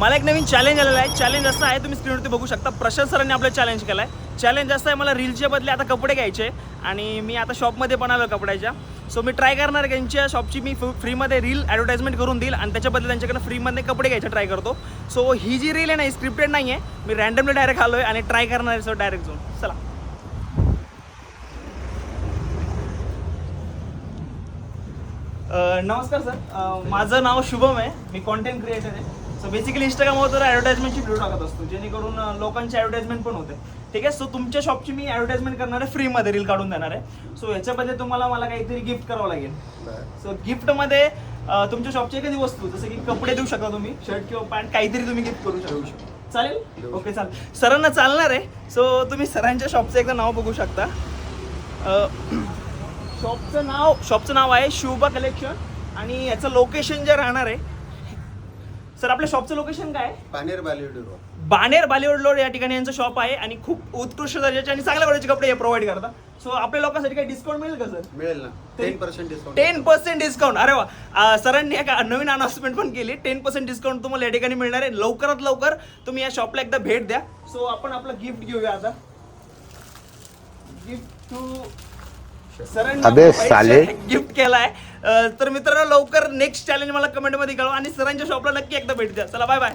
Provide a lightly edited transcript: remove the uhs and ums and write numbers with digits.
मला एक नवीन चॅलेंज आलेला आहे. चॅलेंज असं आहे, तुम्ही स्क्रीनवरती बघू शकता, प्रशांत सरांनी आपलं चॅलेंज केलं आहे. चॅलेंज असं आहे, मला रीलच्या बदले आता कपडे घ्यायचे आणि मी आता शॉपमध्ये पण आलो कपड्याच्या. सो मी ट्राय करणार आहे त्यांच्या शॉपची मी फ्रीमध्ये रील ॲडव्हर्टाइजमेंट करून देईल आणि त्याच्या बदले त्यांच्याकडे फ्रीमध्ये कपडे घ्यायचे ट्राय करतो. सो ही जी रील आहे ना, ही स्क्रिप्टेड नाही आहे, मी रँडमली डायरेक्ट आलो आहे आणि ट्राय करणार आहे. सो डायरेक्ट जाऊन चला. नमस्कार सर, माझं नाव शुभम आहे, मी कॉन्टेंट क्रिएटर आहे. सो बेसिकली इंस्टाग्रामवर ॲडव्हर्टाइजमेंटची व्हिडिओ टाकत असतो, जेणेकरून लोकांची ॲडव्हर्टाइजमेंट पण होते. ठीक आहे. सो तुमच्या शॉपची मी ॲडव्हर्टाइजमेंट करणार आहे, फ्रीमध्ये रील काढून देणार आहे. सो याच्यामध्ये तुम्हाला मला काहीतरी गिफ्ट करावं लागेल. सो गिफ्टमध्ये तुमच्या शॉपची एखादी वस्तू, जसं की कपडे देऊ शकता तुम्ही, शर्ट किंवा पॅन्ट, काहीतरी तुम्ही गिफ्ट करू शकता. चालेल? ओके, चालेल. सरांना चालणार आहे. सो तुम्ही सरांच्या शॉपचं एकदा नाव बघू शकता. शॉपचं नाव आहे शुभा कलेक्शन आणि याचं लोकेशन जे राहणार आहे, सर आपल्या शॉपचं लोकेशन काय आहे? बाणेर बॉलिवूड रोड या ठिकाणी यांचं शॉप आहे आणि खूप उत्कृष्ट दर्जाचे आणि चांगल्या क्वालिटीचे कपडे हे प्रोव्हाइड करतात. सो आपल्या लोकांसाठी काही डिस्काउंट मिळेल का सर? मिळेल ना, 10% डिस्काउंट. 10% डिस्काउंट. अरे वा, सरांनी एक नवीन अनाउन्समेंट पण केली. 10% डिस्काउंट तुम्हाला या ठिकाणी मिळणार आहे. लवकरात लवकर तुम्ही या शॉपला एकदा भेट द्या. सो आपण आपलं गिफ्ट घेऊया आता. गिफ्ट टू सरांनी गिफ्ट केलाय. तर मित्रांनो, लवकर नेक्स्ट चॅलेंज मला कमेंट मध्ये कळवा आणि सरांच्या शॉपला नक्की एकदा भेट द्या. चला, बाय बाय.